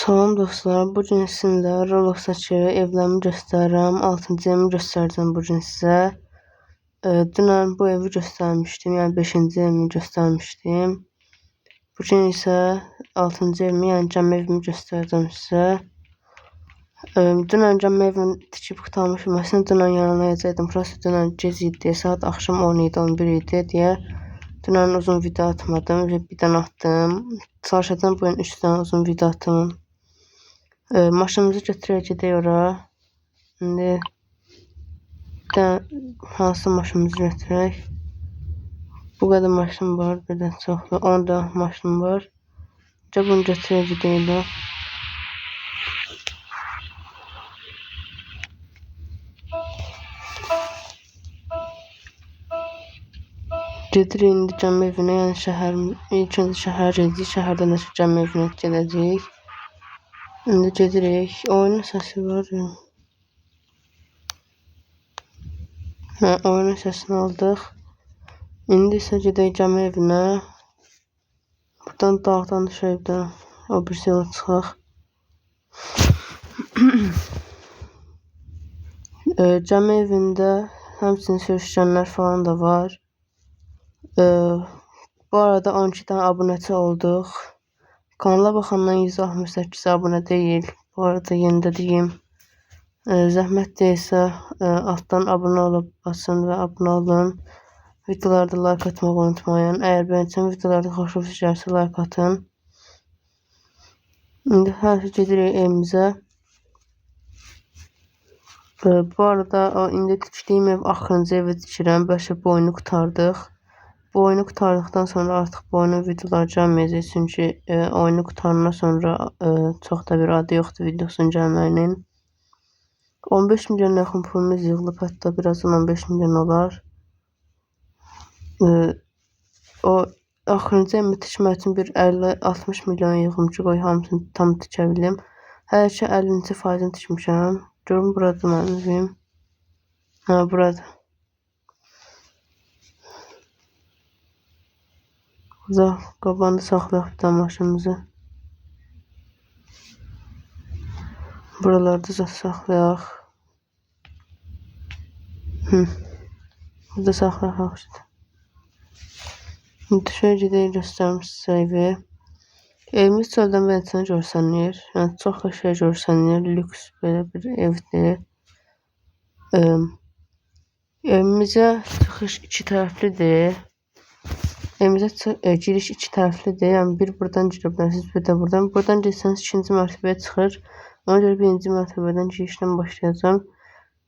Salam dostlar, bu gün sizinlə Robloxdakı evlərimi göstərirəm. 6-cı evimi göstərəcəm bu gün sizə. Dünən bu evi göstərmişdim, yəni 5-ci evimi göstərmişdim. Bu gün isə 6-cı evimi, yəni gəmi evimi göstərəcəm sizə. Dünən gəmi evini tikib qurtarmışım. Əslində dünən yanılayacaqdım. Prosta dünən gec idi, saat axşam 10 idi, 11 idi deyə dünən uzun video atmadım. Bir dənə atdım. Çalışacağım bugün 3 dənə uzun video atım. Maşınımızı götürək gedək ora. İndi hansı maşınımızı götürək? Bu qədər maşın var, bir də çoxlu 10 da maşın var. Bunu götürək gedək. Gedirik indi gəmi evinə, yəni şəhər, ilk öncə şəhər gedəcəyik, şəhərdən də gəmi evinə gedəcəyik. İndi gedirik. Oyunun səsi var. Oyunun səsini aldıq. İndi isə gedək gəmi evinə. Buradan dağdan düşək də o bir yola çıxaq. Gəmi evində həmçinin sürüşkənlər falan da var. Bu arada 12 dənə abunəçi olduq. Kanala baxandan 168 abunə deyil. Bu arada yeni də deyim. Zəhmət deyilsə altdan abunə olub basın və abunə olun. Videolarda like atmağı unutmayın. Əgər bəyənsən videolarda xoşunuza gəlsə like atın. İndi hər şey gedirik evimizə. Bu arada indi tikdiyim ev axırıncı evi tikirəm. Bəlkə bu oyunu qurtardıq. Bu oyunu qurtardıqdan sonra artıq bu oyunun videoları gəlməyəcək. Çünki oyunu qurtarandan sonra çox da bir adı yoxdur videosunun gəlməyinin. 15 milyon yaxın pulumuz yığılıb, hətta birazdan 15 milyon olar. O axırıncı evimi tikmək üçün bir 50-60 milyon yığım ki, qoy hamısını tam tikə bilim. Hələ ki 50%-ni tikmişəm. Görün burada mənim evim. Burada. Burada qabağında saxlayaq bir tane maşınımızı. Buralarda saxlayaq. Burada saxlayaq işte. İndi şöyle gedək göstərim sizə evi. Evimiz çöldən vəziyyətini görsənir. Yəni çox şey görsənir. Lüks belə bir evdir. Evimizə çıxış 2 tərəflidir. Evimizə giriş 2 tərəflidir. Yəni bir buradan girə bilərsiniz, bir də buradan. Buradan girsəniz 2-ci mərtəbəyə çıxır. Ona görə 1-ci mərtəbədən girişdən başlayacağım.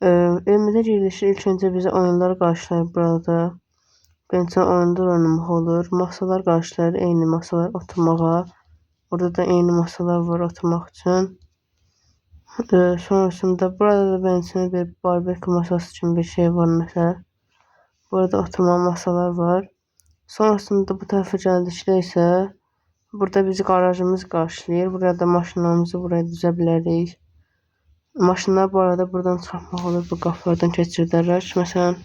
Evimizə girilişi ilk öncə bizə oyunlar qarşılayır burada. Beləncə oyunlar oynamaq olur. Masalar qarşılayır, eyni masalar oturmağa. Orada da eyni masalar var oturmaq üçün. Sonrasında burada da beləncə bir barbekü masası kimi bir şey var məsələn. Burada oturma masalar var. Sonrasında bu tərəfə gəldikdə isə burada bizi qarajımız qarşılayır. Burada maşınlarımızı buraya düzə bilərik. Maşınlar bu arada buradan çıxartmaq olur. Bu qapılardan keçirdərək. Məsələn,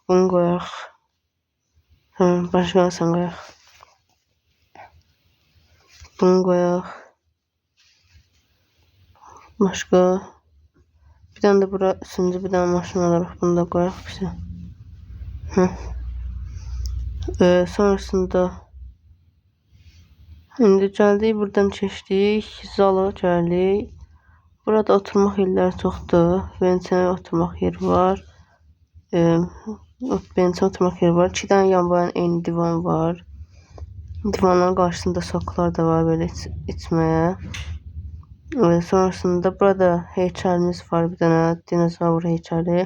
bunu qoyaq. Başqa nəsə qoyaq. Bunu qoyaq. Başqa. Bir dənə də bura üçüncü bir dənə maşın alaraq bunu da qoyaq. Sonrasında indi gəldik, buradan keçdik, zala gəldik. Burada oturmaq yerləri çoxdur. Beləncə oturmaq yeri var. Beləncə oturmaq yeri var. 2 dənə yanbayan eyni divan var. Divanların qarşısında soklar da var belə içməyə. Sonrasında burada heykəlimiz var, bir dənə dinozavr heykəli.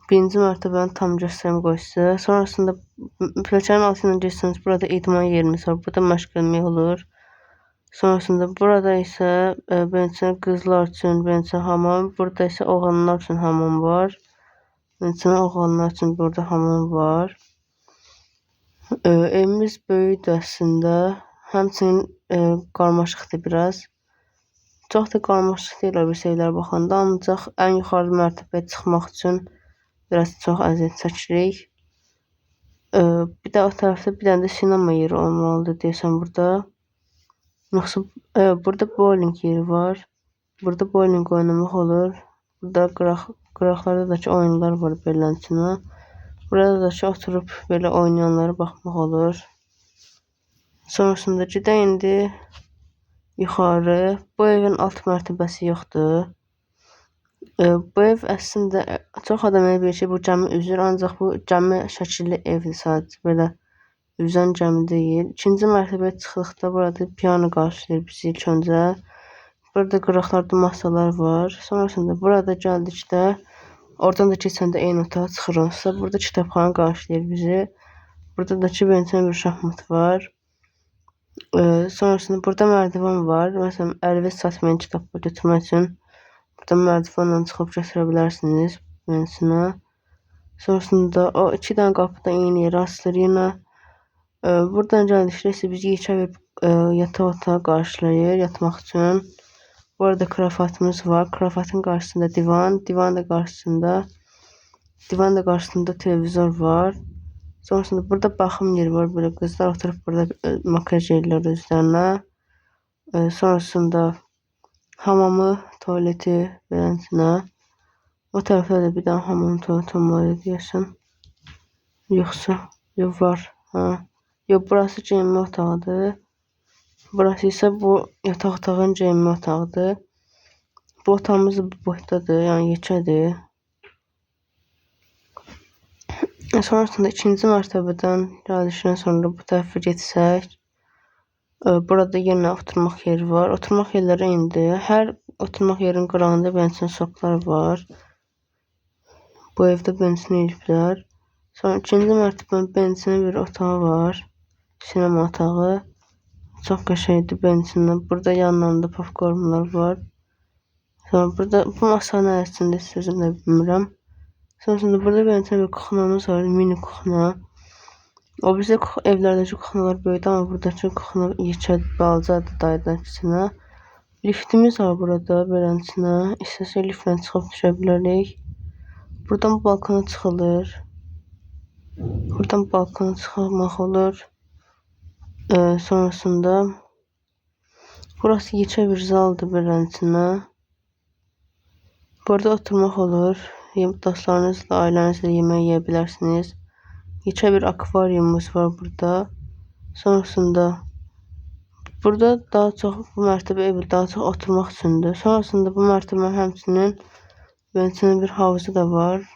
1-ci mərtəbəni tam göstərim qoy sizə. Sonrasında pilləkənin altından geçsəniz burada idman yerimiz var. Burada məşq etmək olur. Sonrasında burada isə beləncə qızlar üçün beləncə hamam. Burada isə oğlanlar üçün hamam var. Beləncə oğlanlar üçün burada hamam var. Evimiz böyükdür əslində. Həmçinin qarmaşıqdır biraz. Çox da qarmaşıq deyil o bir şeylər baxanda. Ancaq ən yuxarı mərtəbəyə çıxmaq üçün biraz çox əziyyət çəkirik. Bir də o tərəfdə bir dənə də sinema yeri olmalıdır deyəsən burada. Yoxsa burada bowling yeri var. Burada bowling oynamaq olur. Burada qıraqlardakı oyunlar var beləsinə. Burada da ki oturub belə oynayanlara baxmaq olur. Sonrasında gedək indi yuxarı. Bu evin alt mərtəbəsi yoxdur. Bu ev əslində çox adam elə bilir ki, bu gəmi üzür, ancaq bu gəmi şəkilli evdir sadəcə. Belə üzən gəmi deyil. İkinci mərtəbəyə çıxdıqda burada piano qarşılayır bizi ilk öncə. Burada qıraqlarda masalar var. Sonrasında burada gəldikdə, oradan da keçəndə eyni otağa çıxırıqsa, burada kitabxana qarşılayır bizi. Burada da ki, bençən bir şahmat var. Sonrasında burada mərdivan var. Məsələn, əlinizə çatmayan kitab götürmək üçün burada mərdivanla çıxıb götürə bilərsiniz bençinə. Sonrasında o 2 dənə qapıda eyni yerə açılır yenə. Buradan gəldikdə isə bizi yekə bir yataq otağı qarşılayır yatmaq üçün. Bu arada kravatımız var. Kravatın qarşısında divan, divan da qarşısında televizor var. Sonrasında burada baxım yeri var. Böyle qızlar oturub burada makyaj edirlər özlərinə. Sonrasında hamamı, tualeti beləsinə. O tərəfdə də bir dənə hamam tualeti olmalı deyəsən. Yoxsa, yox var. Yox, burası geyinmə otağıdır. Burası isə bu yataq otağın geyinmə otağıdır. Bu otağımız bu boydadır, yəni yekədir. Sonrasında ikinci mərtəbədən gəldikdən sonra bu tərəfə getsək, burada yenə oturmaq yeri var. Oturmaq yerləri indi. Hər oturmaq yerinin qırağında bençin soklar var. Bu evdə bençin eliblər. Sonra ikinci mərtəbənin bençinin bir otağı var. Sinema otağı. Çox qəşəngdir bençinlə. Burada yanlarında popkornlar var. Sonra burada bu masanın arasında sözüm də bilmirəm. Sonrasında burada bençin bir kuxnamız var. Mini kuxna. O bizə evlərdəki kuxnalar böyüdür, amma buradakı kuxna yekə balacadır dayıdan kiçinə. Liftimiz var burada beləsinə. İstəsək liftlə çıxıb düşə bilərik. Buradan balkona çıxılır. Buradan balkona çıxmaq olur. Sonrasında burası yekə bir zaldır beləsinə. Burada oturmaq olur. Dostlarınızla, ailənizlə yemək yeyə bilərsiniz. Yekə bir akvaryumumuz var burada. Sonrasında burada daha çox bu mərtəbə evi daha çox oturmaq üçündür. Sonrasında bu mərtəbə həmçinin bençinin bir havuzu da var.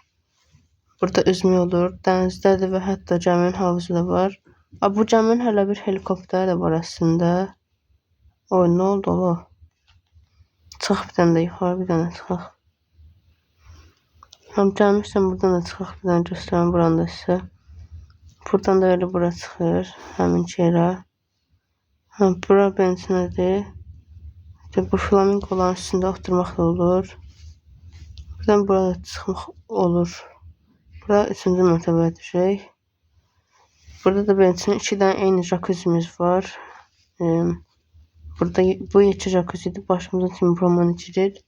Burada üzmək olur. Dənizdədir və hətta gəminin havuzu da var. Bu gəminin hələ bir helikopteri də var əslində. Oy, nə oldu ola? Çıxaq bir dənə də yuxarı, bir dənə çıxaq. Gəlmişəm, buradan da çıxaq, bir dənə göstərəm buranı da sizə. Buradan da elə bura çıxır, həmin yerə. Bura bençinədir. Bu flamingoların üstündə oturmaq da olur. Buradan burada çıxmaq olur. Bura 3-cü mərtəbəyə düşək. Burada da bençinin 2 dənə eyni jacuzimiz var. Burada bu yekə jacuzzidir, başımızın kimi roman içirir.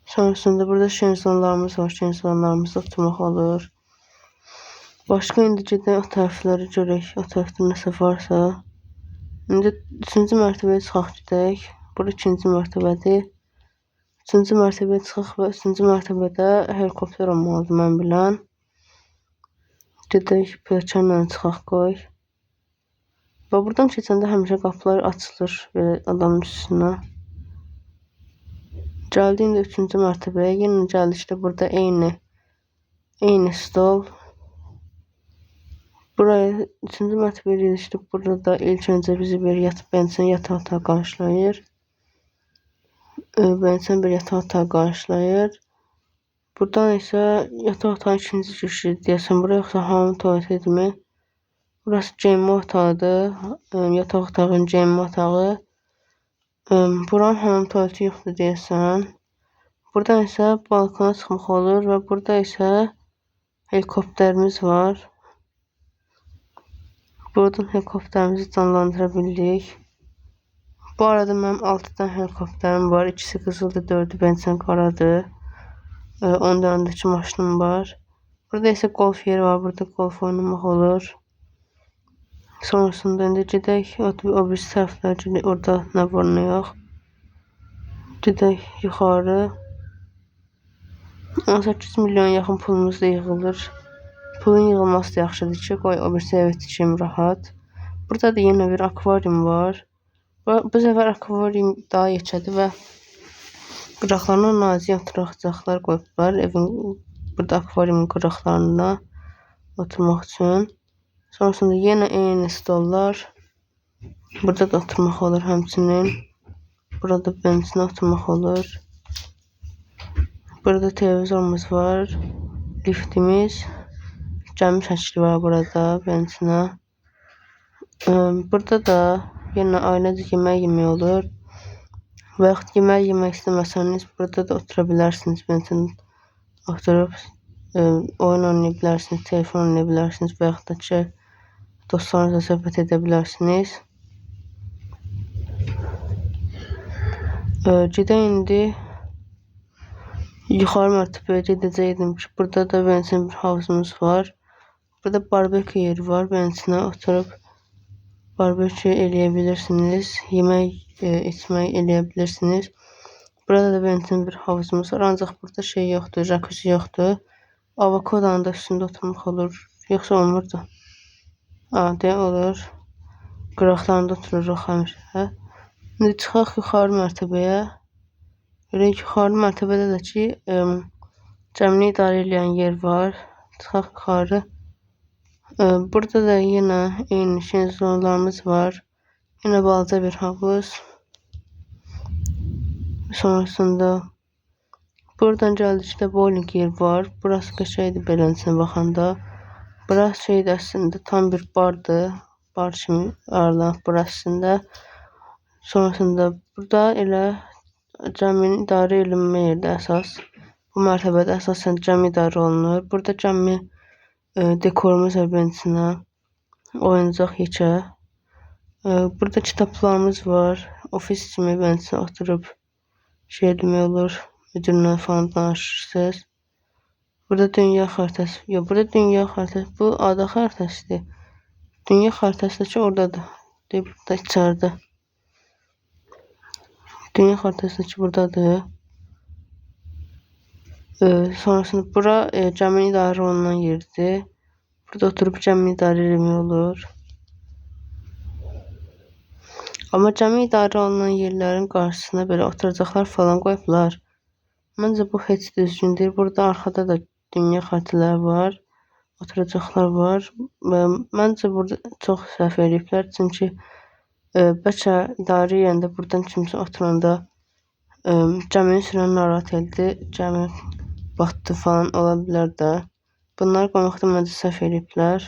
Sonrasında burada şenzonlarımız var. Şenzonlarımızda oturmaq olur. Başqa indi gedək o tərəfləri görək. O tərəfdə nəsə varsa. İndi 3-cü mərtəbəyə çıxaq gedək. Bura 2-ci mərtəbədir. 3-cü mərtəbəyə çıxaq və 3-cü mərtəbədə helikopter olmalıdır mən bilən. Gedək pilləkənlə çıxaq qoy. Və buradan keçəndə həmişə qapılar açılır belə adamın üstünə. Gəldiyimdə 3-cü mərtəbəyə, yenə gəldikdə burada eyni stol. Buraya 3-cü mərtəbəyə gedikdə burada da ilk öncə bizi bir bençin yataq otağı qarşılayır. Bençin bir yataq otağı qarşılayır. Buradan isə yataq otağın ikinci girişi deyəsən, bura yoxsa hamam tualetidirmi? Burası geyinmə otağıdır. Yataq otağın geyinmə otağı. Buranın hamam tualeti yoxdur deyəsən. Buradan isə balkona çıxmaq olur və burada isə helikopterimiz var. Buradan helikopterimizi canlandıra bilirik. Bu arada mənim 6 dənə helikopterim var. İkisi qızıldır, 4-ü bençin qaradır. 10 dənədəki maşınım var. Burada isə golf yeri var. Burada golf oynamaq olur. Sonrasında indi gedək o birisi tərəflər orada nə var nə yox. Gedək yuxarı. 18 milyon yaxın pulumuz da yığılır. Pulun yığılması da yaxşıdır ki, qoy o birisi evə tikeyim rahat. Burada da yenə bir akvarium var. Bu səfər akvarium daha yekədir və qıraqlarına nazik oturacaqlar qoyublar. Evin burada akvariumun qıraqlarına oturmaq üçün. Sonrasında yenə eyni stollar. Burada da oturmaq olur həmçinin. Burada benzinə oturmaq olur. Burada televizorumuz var. Liftimiz. Cəmi şəkli var burada benzinə. Burada da yenə ailəcə yemək yemək olur. Və yaxud yemək yemək istəməsəniz burada da otura bilərsiniz. Benzinə oturub oyun oynaya bilərsiniz, telefon oynaya bilərsiniz və yaxud da ki, dostlarınızla söhbət edə bilərsiniz. Gedək indi yuxarı mərtəbəyə gedəcəkdim ki, burada da benzin bir havuzumuz var. Burada barbekü yeri var. Benzinə oturub barbekü eləyə bilirsiniz. Yemək, içmək eləyə bilirsiniz. Burada da benzin bir havuzumuz var. Ancaq burada şey yoxdur, jacuzzi yoxdur. Avokadanın da üstündə oturmaq olur. Yoxsa olmurdu. Deyə olur. Qıraqlarında otururuq həmişə. İndi çıxaq yuxarı mərtəbəyə. Görək yuxarı mərtəbədə də ki, cəmini idarə edən yer var. Çıxaq yuxarı. Burada da yenə eyni şezlonglarımız var. Yenə balaca bir havuz. Sonrasında buradan gəldikdə bowling yer var. Burası qəşəngdir beləsinə baxanda. Burası şeydir əslində tam bir bardır. Bar kimi ayarlanıb burasında. Sonrasında burada elə cəminin idarə edilmə yerdə əsas. Bu mərtəbədə əsasən cəmi idarə olunur. Burada cəmi dekorumuz var benzinə. Oyuncaq yekə. Burada kitablarımız var. Ofis kimi benzinə oturub şey demək olur. Müdürlə falan danışırsınız. Burada dünya xəritəsi. Yox, burada dünya xəritəsi. Bu ada xəritəsidir. Dünya xəritəsi də ki oradadır. Burada içəridə. Dünya xəritəsi də ki buradadır. Sonrasında bura cəminin idarə olunan yerdir. Burada oturub cəmini idarə etmək olur. Amma cəmi idarə olunan yerlərin qarşısına belə oturacaqlar falan qoyublar. Məncə bu heç düzgün deyil. Burada arxada da dünya xəritələri var. Oturacaqlar var. Məncə burada çox səhv ediblər. Çünki bəlkə idarə edəndə buradan kimsə oturanda cəmini sürən narahat edildi. Cəmi batdı falan ola bilər də. Bunları qoymaqda məncə səhv ediblər.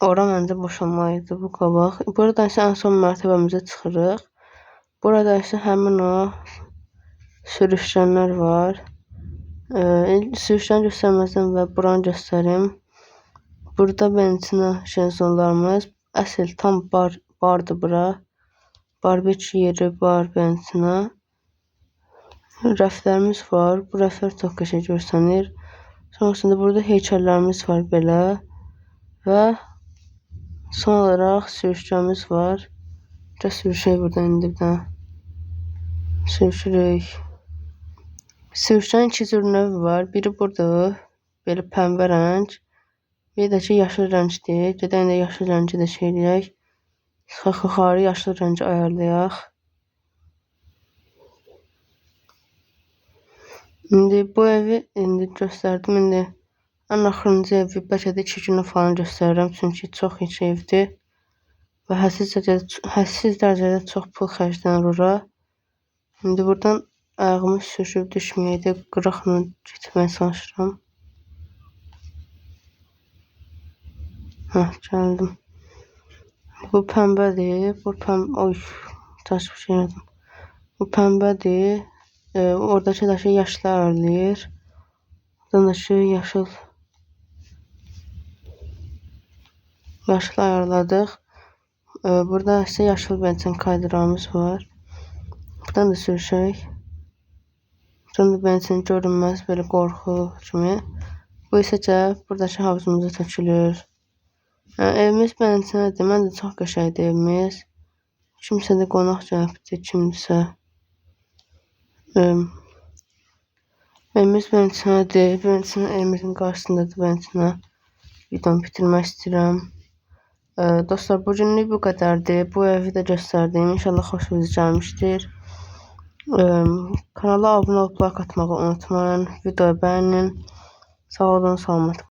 Ora məncə boşalmalıydı bu qabaq. Burada isə ən son mərtəbəmizə çıxırıq. Burada isə həmin o sürüşkənlər var. Sürüşkən göstərməzdən və buranı göstərim. Burada benzinə şezlonglarımız. Əsl tam bardır bura. Barbekü yeri var benzinə. Rəflərimiz var. Bu rəflər çox qəşəng görsənir. Sonrasında burada heykəllərimiz var belə. Və son olaraq sürüşkəmiz var. Sürüşək buradan indi bir dənə. Sürüşürük. Sürüşkənin iki cür növü var. Biri burada belə pəmbə rəng. Bir də ki yaşıl rəngdir. Gedək də yaşıl rəngi də şey eləyək. Çıxaq yuxarı yaşıl rəngi ayarlayaq. İndi bu evi göstərdim. İndi ən axırıncı evi bəlkə də 2 günə falan göstərirəm. Çünki çox yekə evdir. Və hədsiz dərəcədə çox pul xərclənir ora. İndi buradan ayağımı sürüşüb düşməyəydi. Qıraqla getməyə çalışıram. Gəldim. Bu pəmbədir. Oy, çaşıb şey elədim. Bu pəmbədir. Oradakı da şey yaşlı ayarlayır. Buradan da şey yaşıl ayarladıq. Burada isə yaşıl benzin kaydırağımız var. Buradan da sürüşək. Buradan da benzin görünməz belə qorxu kimi. Bu isə buradakı havuzumuza tökülür. Evimiz beləsinədir. Mən də çox qəşəngdir evimiz. Kimsə də qonaq gəlibdi, kimsə. Evimiz beləsinədir. Beləsinə evimizin qarşısındadır beləsinə. Videomu bitirmək istəyirəm. Dostlar, bugünlük bu qədərdir. Bu evi də göstərdim. İnşallah xoşunuza gəlmişdir. Kanala abunə olub like atmağı unutmayın. Videoyu bəyənin. Sağ olun, salamat.